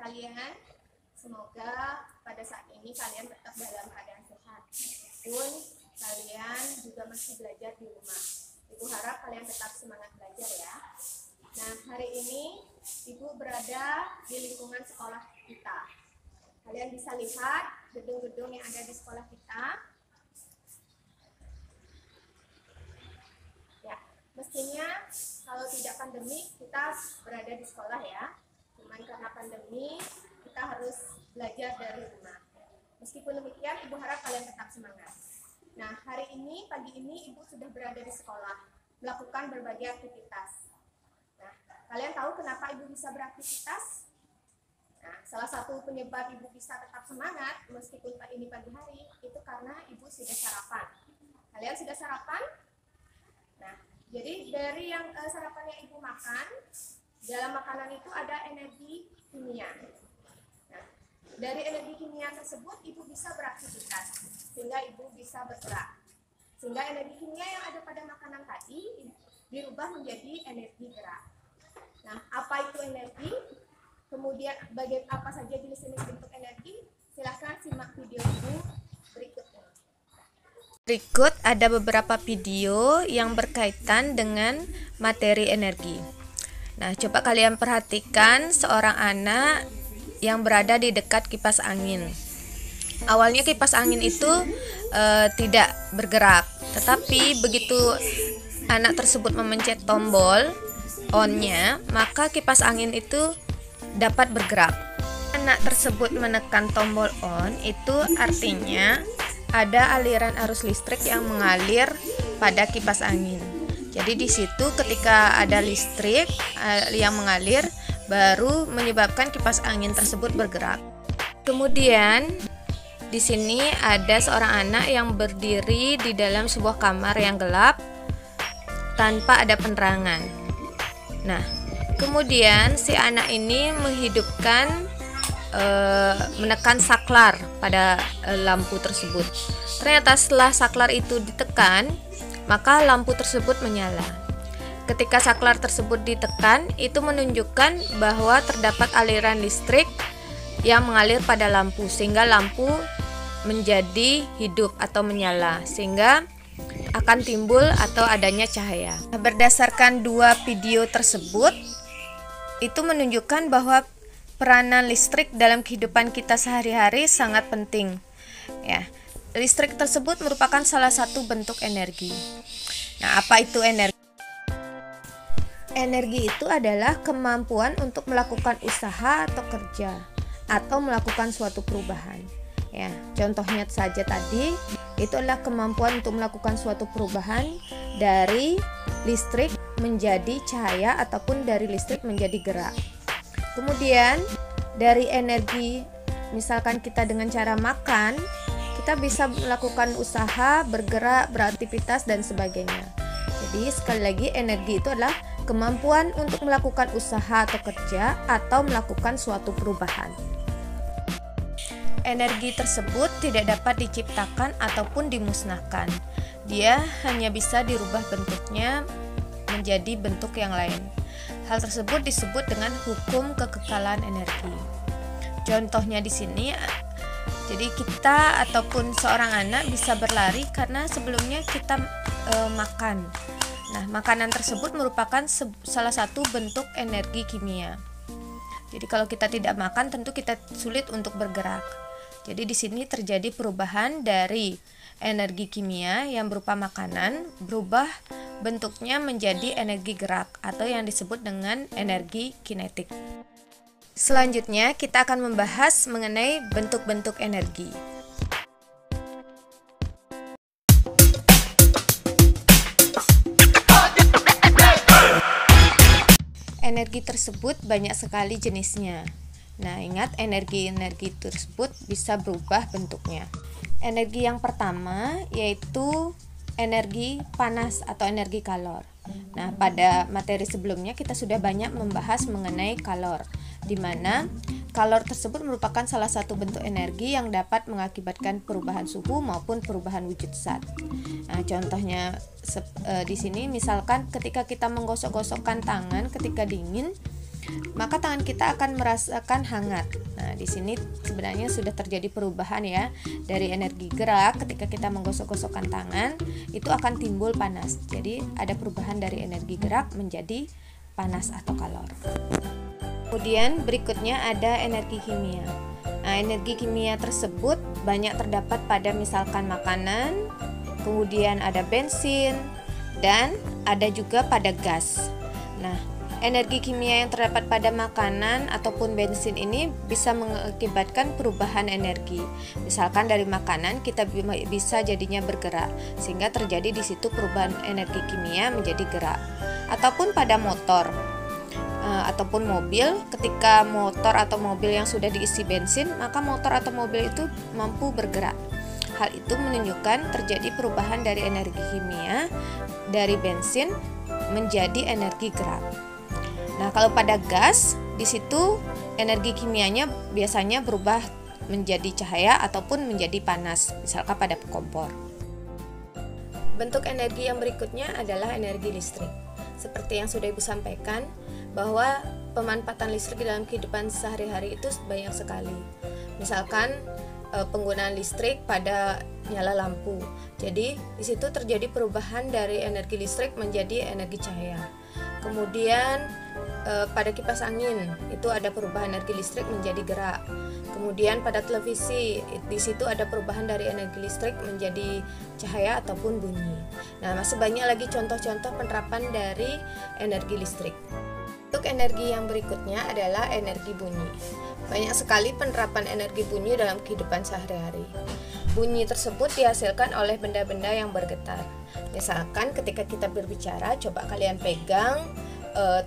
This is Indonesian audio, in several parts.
kalian. Semoga pada saat ini kalian tetap dalam keadaan sehat. Pun kalian juga masih belajar di rumah. Ibu harap kalian tetap semangat belajar ya. Nah, hari ini Ibu berada di lingkungan sekolah kita. Kalian bisa lihat gedung-gedung yang ada di sekolah kita. Ya, mestinya kalau tidak pandemi kita berada di sekolah ya. Cuman karena pandemi kita harus belajar dari rumah. Meskipun demikian, Ibu harap kalian tetap semangat. Nah, hari ini, pagi ini Ibu sudah berada di sekolah, melakukan berbagai aktivitas. Nah, kalian tahu kenapa Ibu bisa beraktivitas? Nah, salah satu penyebab Ibu bisa tetap semangat meskipun ini pagi hari, itu karena Ibu sudah sarapan. Kalian sudah sarapan? Nah, jadi dari yang sarapan yang Ibu makan, dalam makanan itu ada energi kimia. Nah, dari energi kimia tersebut Ibu bisa beraktivitas, sehingga Ibu bisa bergerak. Sehingga energi kimia yang ada pada makanan tadi dirubah menjadi energi gerak. Nah, apa itu energi? Kemudian apa saja jenis-jenis bentuk energi? Silahkan simak video Ibu berikut ini. Berikut ada beberapa video yang berkaitan dengan materi energi. Nah, coba kalian perhatikan seorang anak yang berada di dekat kipas angin. Awalnya kipas angin itu tidak bergerak, tetapi begitu anak tersebut memencet tombol on-nya, maka kipas angin itu dapat bergerak. Anak tersebut menekan tombol on, itu artinya ada aliran arus listrik yang mengalir pada kipas angin. Jadi di situ ketika ada listrik yang mengalir, baru menyebabkan kipas angin tersebut bergerak. Kemudian di sini ada seorang anak yang berdiri di dalam sebuah kamar yang gelap tanpa ada penerangan. Nah, kemudian si anak ini menghidupkan menekan saklar pada lampu tersebut. Ternyata setelah saklar itu ditekan, maka lampu tersebut menyala. Ketika saklar tersebut ditekan, itu menunjukkan bahwa terdapat aliran listrik yang mengalir pada lampu, sehingga lampu menjadi hidup atau menyala, sehingga akan timbul atau adanya cahaya. Berdasarkan dua video tersebut, itu menunjukkan bahwa peranan listrik dalam kehidupan kita sehari-hari sangat penting. Ya, listrik tersebut merupakan salah satu bentuk energi. Nah, apa itu energi? Energi itu adalah kemampuan untuk melakukan usaha atau kerja atau melakukan suatu perubahan. Ya, contohnya saja tadi, itu adalah kemampuan untuk melakukan suatu perubahan dari listrik menjadi cahaya ataupun dari listrik menjadi gerak. Kemudian dari energi, misalkan kita dengan cara makan, kita bisa melakukan usaha, bergerak, beraktivitas dan sebagainya. Jadi sekali lagi, energi itu adalah kemampuan untuk melakukan usaha atau kerja atau melakukan suatu perubahan. Energi tersebut tidak dapat diciptakan ataupun dimusnahkan. Dia hanya bisa dirubah bentuknya menjadi bentuk yang lain. Hal tersebut disebut dengan hukum kekekalan energi. Contohnya di sini, jadi kita ataupun seorang anak bisa berlari karena sebelumnya kita makan. Nah, makanan tersebut merupakan salah satu bentuk energi kimia. Jadi kalau kita tidak makan, tentu kita sulit untuk bergerak. Jadi di sini terjadi perubahan dari energi kimia yang berupa makanan, berubah bentuknya menjadi energi gerak atau yang disebut dengan energi kinetik. Selanjutnya kita akan membahas mengenai bentuk-bentuk energi. Energi tersebut banyak sekali jenisnya. Nah, ingat, energi-energi tersebut bisa berubah bentuknya. Energi yang pertama yaitu energi panas atau energi kalor. Nah, pada materi sebelumnya kita sudah banyak membahas mengenai kalor, di mana kalor tersebut merupakan salah satu bentuk energi yang dapat mengakibatkan perubahan suhu maupun perubahan wujud zat. Nah, contohnya di sini misalkan ketika kita menggosok-gosokkan tangan ketika dingin, maka tangan kita akan merasakan hangat. Nah, di sini sebenarnya sudah terjadi perubahan ya. Dari energi gerak ketika kita menggosok-gosokkan tangan, itu akan timbul panas. Jadi ada perubahan dari energi gerak menjadi panas atau kalor. Kemudian berikutnya ada energi kimia. Nah, energi kimia tersebut banyak terdapat pada misalkan makanan, kemudian ada bensin, dan ada juga pada gas. Nah, energi kimia yang terdapat pada makanan ataupun bensin ini bisa mengakibatkan perubahan energi. Misalkan dari makanan kita bisa jadinya bergerak, sehingga terjadi di situ perubahan energi kimia menjadi gerak. Ataupun pada motor ataupun mobil, ketika motor atau mobil yang sudah diisi bensin, maka motor atau mobil itu mampu bergerak. Hal itu menunjukkan terjadi perubahan dari energi kimia dari bensin menjadi energi gerak. Nah, kalau pada gas, di situ energi kimianya biasanya berubah menjadi cahaya ataupun menjadi panas, misalkan pada kompor. Bentuk energi yang berikutnya adalah energi listrik. Seperti yang sudah Ibu sampaikan, bahwa pemanfaatan listrik dalam kehidupan sehari-hari itu banyak sekali. Misalkan penggunaan listrik pada nyala lampu. Jadi di situ terjadi perubahan dari energi listrik menjadi energi cahaya. Kemudian pada kipas angin itu ada perubahan energi listrik menjadi gerak. Kemudian pada televisi di situ ada perubahan dari energi listrik menjadi cahaya ataupun bunyi. Nah, masih banyak lagi contoh-contoh penerapan dari energi listrik. Untuk energi yang berikutnya adalah energi bunyi. Banyak sekali penerapan energi bunyi dalam kehidupan sehari-hari. Bunyi tersebut dihasilkan oleh benda-benda yang bergetar. Misalkan ketika kita berbicara, coba kalian pegang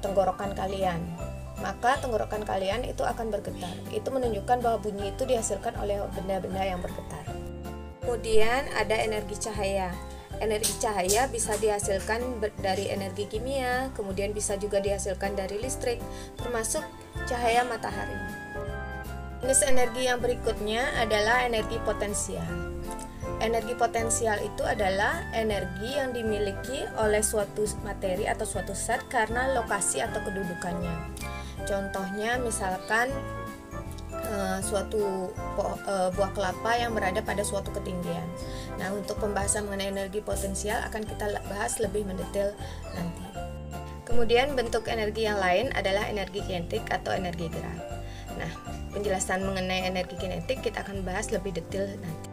tenggorokan kalian. Maka tenggorokan kalian itu akan bergetar. Itu menunjukkan bahwa bunyi itu dihasilkan oleh benda-benda yang bergetar. Kemudian ada energi cahaya. Energi cahaya bisa dihasilkan dari energi kimia, kemudian bisa juga dihasilkan dari listrik, termasuk cahaya matahari. Jenis energi yang berikutnya adalah energi potensial. Energi potensial itu adalah energi yang dimiliki oleh suatu materi atau suatu zat karena lokasi atau kedudukannya. Contohnya misalkan suatu buah kelapa yang berada pada suatu ketinggian. Nah, untuk pembahasan mengenai energi potensial akan kita bahas lebih mendetail nanti. Kemudian bentuk energi yang lain adalah energi kinetik atau energi gerak. Nah, penjelasan mengenai energi kinetik kita akan bahas lebih detail nanti.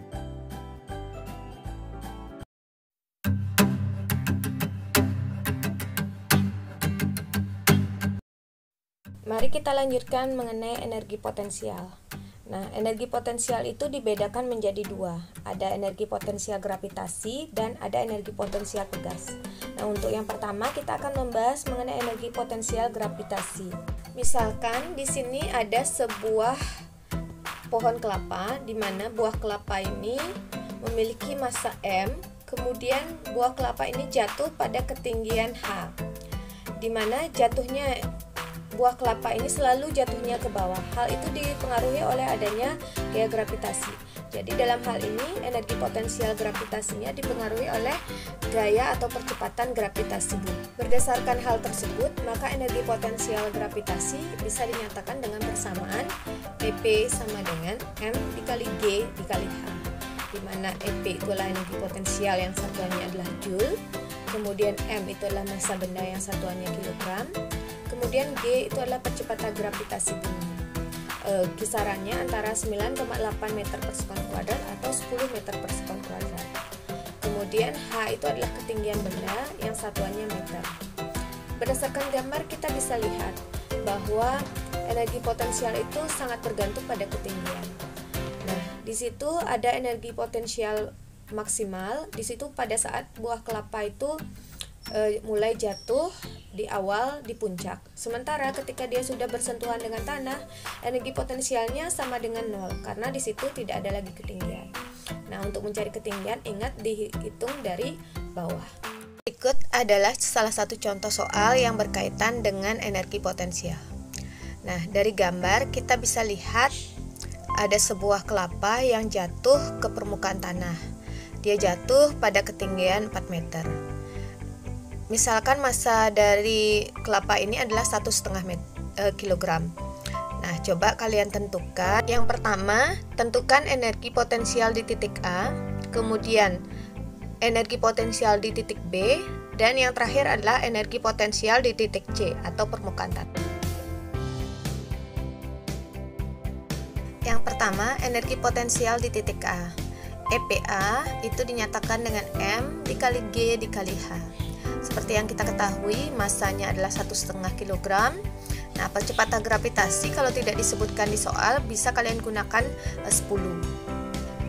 Mari kita lanjutkan mengenai energi potensial. Nah, energi potensial itu dibedakan menjadi dua. Ada energi potensial gravitasi dan ada energi potensial tegas. Nah, untuk yang pertama kita akan membahas mengenai energi potensial gravitasi. Misalkan di sini ada sebuah pohon kelapa di mana buah kelapa ini memiliki massa M, kemudian buah kelapa ini jatuh pada ketinggian H. Di mana jatuhnya buah kelapa ini selalu jatuhnya ke bawah. Hal itu dipengaruhi oleh adanya gaya gravitasi. Jadi dalam hal ini energi potensial gravitasinya dipengaruhi oleh gaya atau percepatan gravitasi bumi. Berdasarkan hal tersebut, maka energi potensial gravitasi bisa dinyatakan dengan persamaan EP sama dengan M dikali G dikali H, di mana EP itu adalah energi potensial yang satuannya adalah Joule, kemudian M itu adalah massa benda yang satuannya kilogram, kemudian G itu adalah percepatan gravitasi bumi. Kisarannya antara 9,8 meter per sekon kuadrat atau 10 meter per sekon kuadrat. Kemudian H itu adalah ketinggian benda yang satuannya meter. Berdasarkan gambar kita bisa lihat bahwa energi potensial itu sangat bergantung pada ketinggian. Nah, di situ ada energi potensial maksimal. Di situ pada saat buah kelapa itu mulai jatuh di awal di puncak. Sementara ketika dia sudah bersentuhan dengan tanah, energi potensialnya sama dengan 0 karena di situ tidak ada lagi ketinggian. Nah, untuk mencari ketinggian ingat dihitung dari bawah. Berikut adalah salah satu contoh soal yang berkaitan dengan energi potensial. Nah, dari gambar kita bisa lihat ada sebuah kelapa yang jatuh ke permukaan tanah. Dia jatuh pada ketinggian 4 meter. Misalkan massa dari kelapa ini adalah 1,5 kilogram. Nah, coba kalian tentukan. Yang pertama, tentukan energi potensial di titik A, kemudian energi potensial di titik B, dan yang terakhir adalah energi potensial di titik C atau permukaan tanah. Yang pertama, energi potensial di titik A. EPA itu dinyatakan dengan M dikali G dikali H. Seperti yang kita ketahui, massanya adalah 1,5 kilogram. Nah, percepatan gravitasi kalau tidak disebutkan di soal bisa kalian gunakan 10.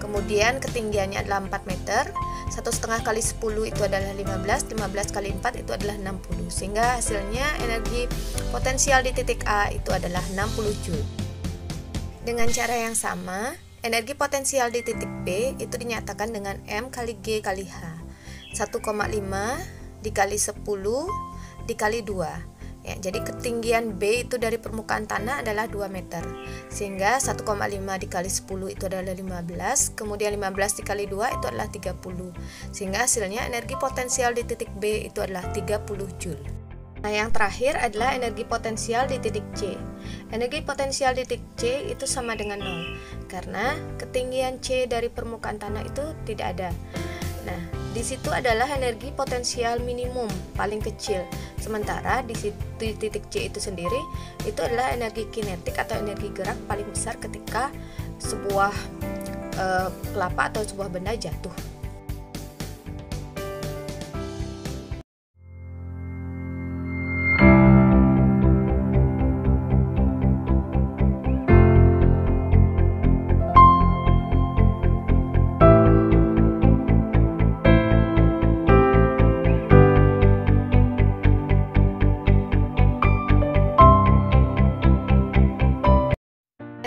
Kemudian ketinggiannya adalah 4 meter. 1,5 kali 10 itu adalah 15. 15 kali 4 itu adalah 60. Sehingga hasilnya energi potensial di titik A itu adalah 60 Joule. Dengan cara yang sama, energi potensial di titik B itu dinyatakan dengan M kali G kali H. 1,5 dikali 10 dikali 2. Ya, jadi ketinggian B itu dari permukaan tanah adalah 2 meter. Sehingga 1,5 dikali 10 itu adalah 15. Kemudian 15 dikali 2 itu adalah 30. Sehingga hasilnya energi potensial di titik B itu adalah 30 Joule. Nah, yang terakhir adalah energi potensial di titik C. Energi potensial di titik C itu sama dengan 0. Karena ketinggian C dari permukaan tanah itu tidak ada. Nah, di situ adalah energi potensial minimum paling kecil. Sementara di titik C itu sendiri itu adalah energi kinetik atau energi gerak paling besar ketika sebuah kelapa atau sebuah benda jatuh.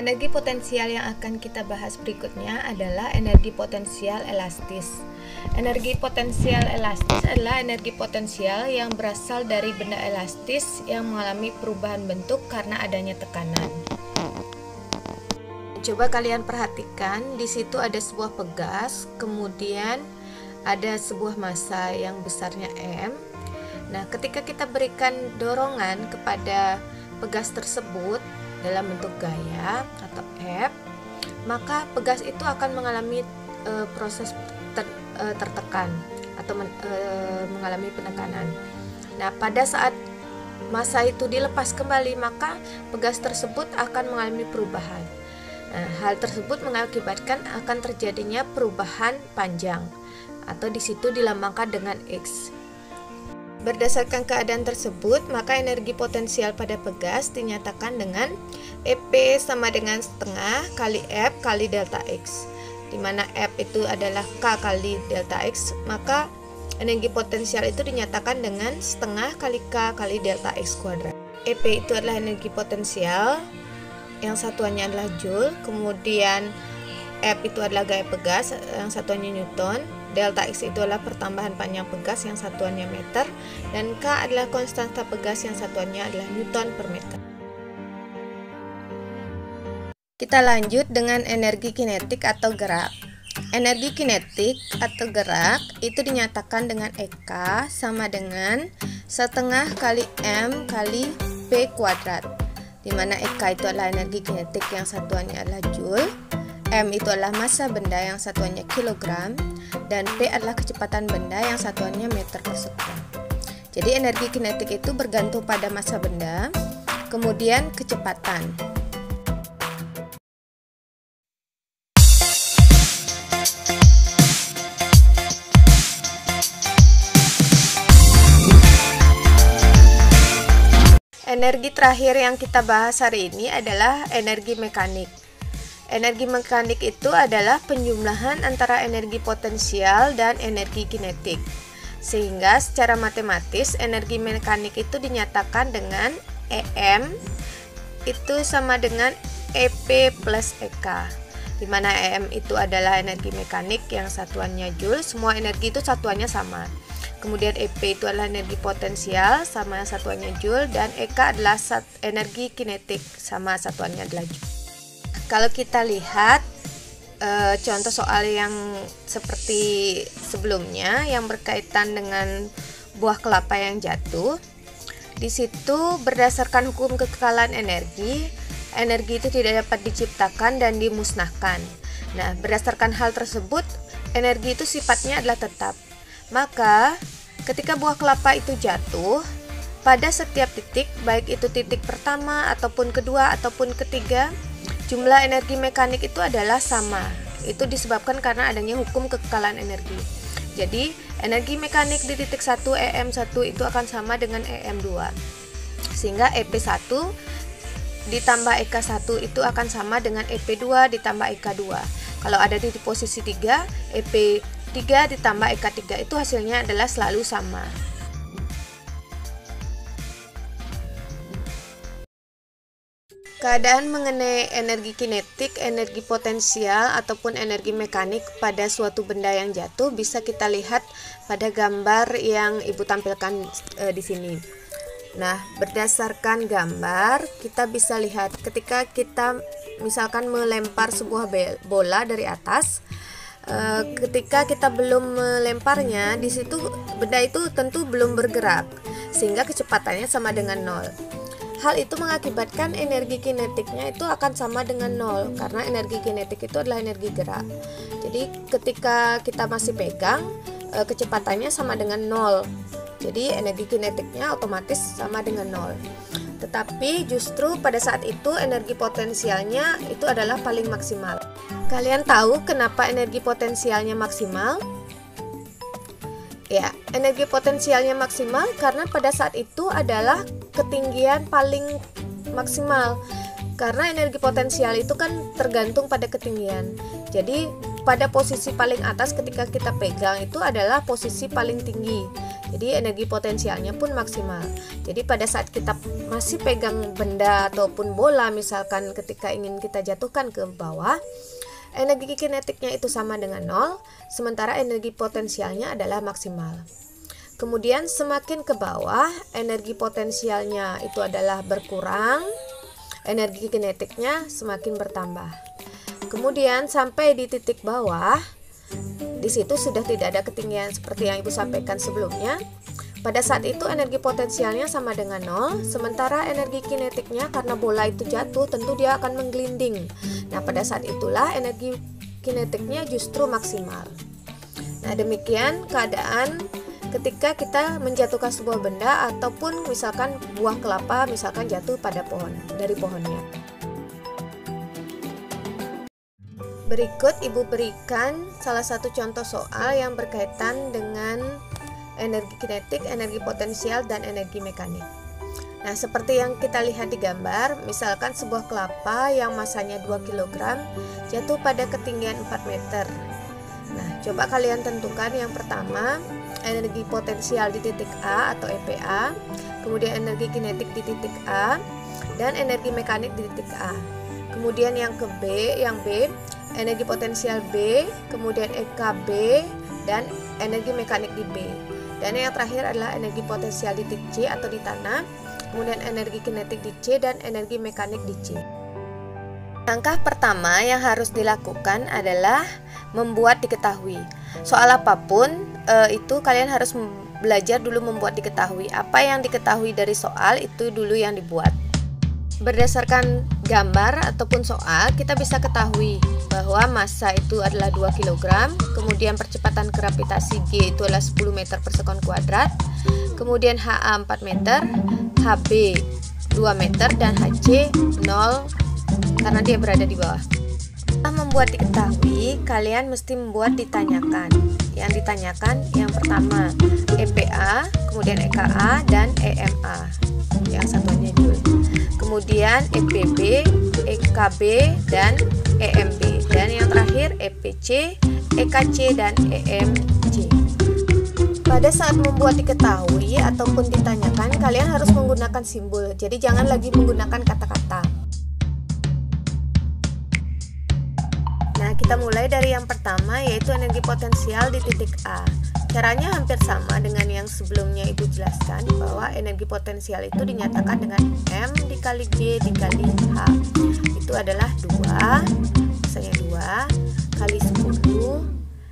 Energi potensial yang akan kita bahas berikutnya adalah energi potensial elastis. Energi potensial elastis adalah energi potensial yang berasal dari benda elastis yang mengalami perubahan bentuk karena adanya tekanan. Coba kalian perhatikan, di situ ada sebuah pegas, kemudian ada sebuah massa yang besarnya M. Nah, ketika kita berikan dorongan kepada pegas tersebut dalam bentuk gaya atau F, maka pegas itu akan mengalami proses tertekan atau mengalami penekanan. Nah, pada saat massa itu dilepas kembali, maka pegas tersebut akan mengalami perubahan. Nah, hal tersebut mengakibatkan akan terjadinya perubahan panjang atau di situ dilambangkan dengan X. Berdasarkan keadaan tersebut, maka energi potensial pada pegas dinyatakan dengan EP sama dengan setengah kali F kali delta X, di mana F itu adalah K kali delta X, maka energi potensial itu dinyatakan dengan setengah kali K kali delta X kuadrat. EP itu adalah energi potensial yang satuannya adalah Joule, kemudian F itu adalah gaya pegas yang satuannya Newton, delta X itu adalah pertambahan panjang pegas yang satuannya meter, dan K adalah konstanta pegas yang satuannya adalah Newton per meter. Kita lanjut dengan energi kinetik atau gerak. Energi kinetik atau gerak itu dinyatakan dengan EK sama dengan setengah kali M kali P kuadrat, di mana EK itu adalah energi kinetik yang satuannya adalah Joule, M itu adalah massa benda yang satuannya kilogram, dan P adalah kecepatan benda yang satuannya meter persekuit. Jadi energi kinetik itu bergantung pada massa benda, kemudian kecepatan. Energi terakhir yang kita bahas hari ini adalah energi mekanik. Energi mekanik itu adalah penjumlahan antara energi potensial dan energi kinetik. Sehingga secara matematis energi mekanik itu dinyatakan dengan EM itu sama dengan EP plus EK, di mana EM itu adalah energi mekanik yang satuannya Joule, semua energi itu satuannya sama. Kemudian EP itu adalah energi potensial sama satuannya Joule, dan EK adalah energi kinetik sama satuannya adalah Joule. Kalau kita lihat contoh soal yang seperti sebelumnya yang berkaitan dengan buah kelapa yang jatuh, di situ berdasarkan hukum kekekalan energi, energi itu tidak dapat diciptakan dan dimusnahkan. Nah, berdasarkan hal tersebut, energi itu sifatnya adalah tetap. Maka, ketika buah kelapa itu jatuh, pada setiap titik, baik itu titik pertama ataupun kedua ataupun ketiga, jumlah energi mekanik itu adalah sama. Itu disebabkan karena adanya hukum kekekalan energi. Jadi, energi mekanik di titik 1 EM1 itu akan sama dengan EM2. Sehingga EP1 ditambah EK1 itu akan sama dengan EP2 ditambah EK2. Kalau ada di posisi 3, EP3 ditambah EK3 itu hasilnya adalah selalu sama. Keadaan mengenai energi kinetik, energi potensial, ataupun energi mekanik pada suatu benda yang jatuh bisa kita lihat pada gambar yang Ibu tampilkan di sini. Nah, berdasarkan gambar, kita bisa lihat ketika kita misalkan melempar sebuah bola dari atas, ketika kita belum melemparnya, di situ benda itu tentu belum bergerak, sehingga kecepatannya sama dengan 0. Hal itu mengakibatkan energi kinetiknya itu akan sama dengan 0, karena energi kinetik itu adalah energi gerak. Jadi ketika kita masih pegang, kecepatannya sama dengan 0. Jadi energi kinetiknya otomatis sama dengan 0. Tetapi justru pada saat itu energi potensialnya itu adalah paling maksimal. Kalian tahu kenapa energi potensialnya maksimal? Ya, energi potensialnya maksimal karena pada saat itu adalah ketinggian paling maksimal. Karena energi potensial itu kan tergantung pada ketinggian. Jadi pada posisi paling atas ketika kita pegang itu adalah posisi paling tinggi. Jadi energi potensialnya pun maksimal. Jadi pada saat kita masih pegang benda ataupun bola, misalkan ketika ingin kita jatuhkan ke bawah, energi kinetiknya itu sama dengan 0, sementara energi potensialnya adalah maksimal. Kemudian semakin ke bawah, energi potensialnya itu adalah berkurang, energi kinetiknya semakin bertambah. Kemudian sampai di titik bawah, di situ sudah tidak ada ketinggian seperti yang Ibu sampaikan sebelumnya. Pada saat itu energi potensialnya sama dengan 0, sementara energi kinetiknya karena bola itu jatuh tentu dia akan menggelinding. Nah, pada saat itulah energi kinetiknya justru maksimal. Nah, demikian keadaan ketika kita menjatuhkan sebuah benda ataupun misalkan buah kelapa misalkan jatuh pada pohon, dari pohonnya. Berikut Ibu berikan salah satu contoh soal yang berkaitan dengan energi kinetik, energi potensial, dan energi mekanik. Nah, seperti yang kita lihat di gambar, misalkan sebuah kelapa yang masanya 2 kg jatuh pada ketinggian 4 meter. Nah, coba kalian tentukan yang pertama, energi potensial di titik A atau EPA, kemudian energi kinetik di titik A, dan energi mekanik di titik A. Kemudian yang B, energi potensial B, kemudian EKB, dan energi mekanik di B. Dan yang terakhir adalah energi potensial di titik C atau di tanah, kemudian energi kinetik di C dan energi mekanik di C. Langkah pertama yang harus dilakukan adalah membuat diketahui. Soal apapun itu kalian harus belajar dulu membuat diketahui. Apa yang diketahui dari soal itu dulu yang dibuat. Berdasarkan gambar ataupun soal, kita bisa ketahui bahwa massa itu adalah 2 kg, kemudian percepatan gravitasi G itu adalah 10 meter per sekon kuadrat, kemudian HA 4 meter, HB 2 meter, dan HC 0 karena dia berada di bawah. Setelah membuat diketahui, kalian mesti membuat ditanyakan. Yang ditanyakan yang pertama EPA, kemudian EKA, dan EMA. Yang satunya Joule. Kemudian EPB, EKB, dan EMB. Dan yang terakhir EPC, EKC, dan EMC. Pada saat membuat diketahui ataupun ditanyakan, kalian harus menggunakan simbol. Jadi jangan lagi menggunakan kata-kata. Nah, kita mulai dari yang pertama, yaitu energi potensial di titik A. Caranya hampir sama dengan yang sebelumnya Ibu jelaskan, bahwa energi potensial itu dinyatakan dengan M dikali G dikali H. Itu adalah 2, misalnya 2 kali 10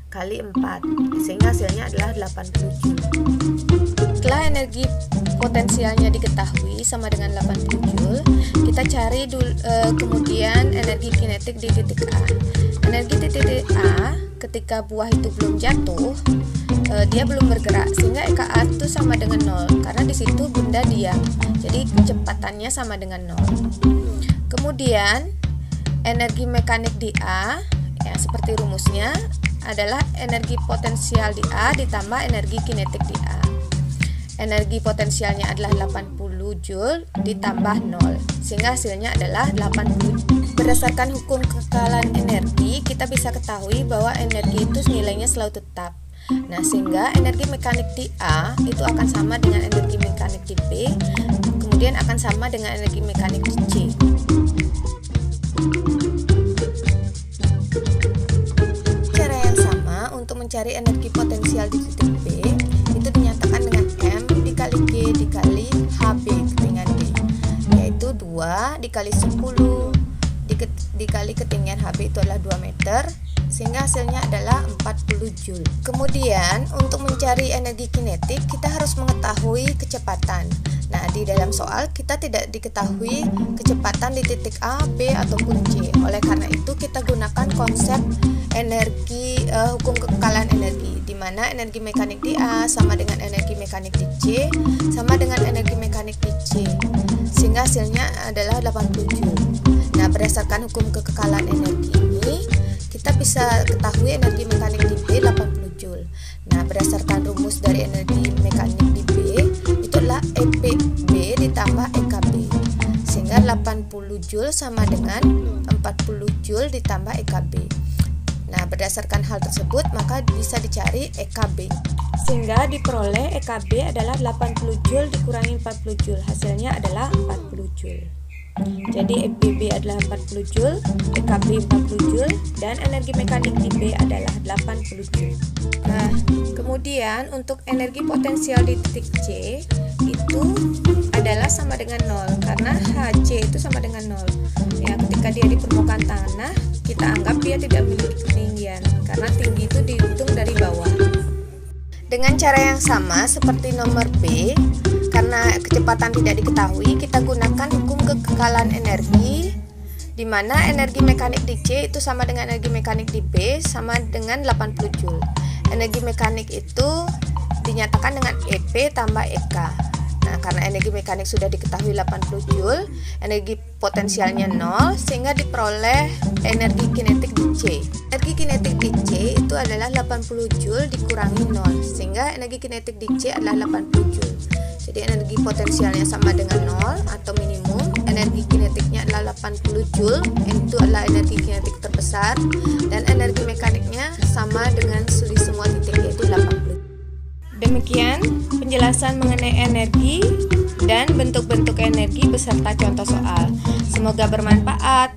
kali 4, sehingga hasilnya adalah 87. setelah energi potensialnya diketahui sama dengan 80 Joule, kita cari kemudian energi kinetik di titik A. Energi di titik A ketika buah itu belum jatuh, dia belum bergerak, sehingga EKA itu sama dengan 0 karena di situ benda diam. Jadi kecepatannya sama dengan 0. Kemudian energi mekanik di A, ya seperti rumusnya adalah energi potensial di A ditambah energi kinetik di A. Energi potensialnya adalah 80 Joule ditambah 0, sehingga hasilnya adalah 80. Berdasarkan hukum kekekalan energi, kita bisa ketahui bahwa energi itu nilainya selalu tetap. Nah, sehingga energi mekanik di A itu akan sama dengan energi mekanik di B, kemudian akan sama dengan energi mekanik di C. Cara yang sama untuk mencari energi potensial di titik B itu dinyatakan dengan M dikali G dikali HB ketinggian D, yaitu 2 dikali 10 dikali ketinggian HB itu adalah 2 meter, sehingga hasilnya adalah 40 Joule. Kemudian untuk mencari energi kinetik kita harus mengetahui kecepatan. Nah, di dalam soal kita tidak diketahui kecepatan di titik A, B ataupun C. Oleh karena itu kita gunakan konsep energi hukum kekekalan energi, di mana energi mekanik di A sama dengan energi mekanik di C sama dengan energi mekanik di C, sehingga hasilnya adalah 80 Joule. Nah, berdasarkan hukum kekekalan energi ini kita bisa ketahui energi mekanik di B 80 Joule. Nah, berdasarkan rumus dari energi mekanik di B itu adalah EPB ditambah EKB, sehingga 80 Joule sama dengan 40 Joule ditambah EKB. Nah, berdasarkan hal tersebut maka bisa dicari EKB, sehingga diperoleh EKB adalah 80 Joule dikurangi 40 Joule, hasilnya adalah 40 Joule. Jadi EPB adalah 40 Joule, EKB 40 Joule, dan energi mekanik di B adalah 80 Joule. Nah, kemudian untuk energi potensial di titik C itu adalah sama dengan 0 karena HC itu sama dengan 0. Ya, ketika dia di permukaan tanah, kita anggap dia tidak memiliki ketinggian karena tinggi itu dihitung dari bawah. Dengan cara yang sama seperti nomor B, karena kecepatan tidak diketahui, kita gunakan hukum kekekalan energi, di mana energi mekanik di C itu sama dengan energi mekanik di B sama dengan 80 Joule. Energi mekanik itu dinyatakan dengan EP tambah EK. Nah, karena energi mekanik sudah diketahui 80 Joule, energi potensialnya 0, sehingga diperoleh energi kinetik di C. Energi kinetik di C itu adalah 80 Joule dikurangi 0, sehingga energi kinetik di C adalah 80 Joule. Jadi energi potensialnya sama dengan 0 atau minimum, energi kinetiknya adalah 80 Joule, itu adalah energi kinetik terbesar, dan energi mekaniknya sama dengan di semua titik, yaitu 80. Demikian penjelasan mengenai energi dan bentuk-bentuk energi beserta contoh soal. Semoga bermanfaat.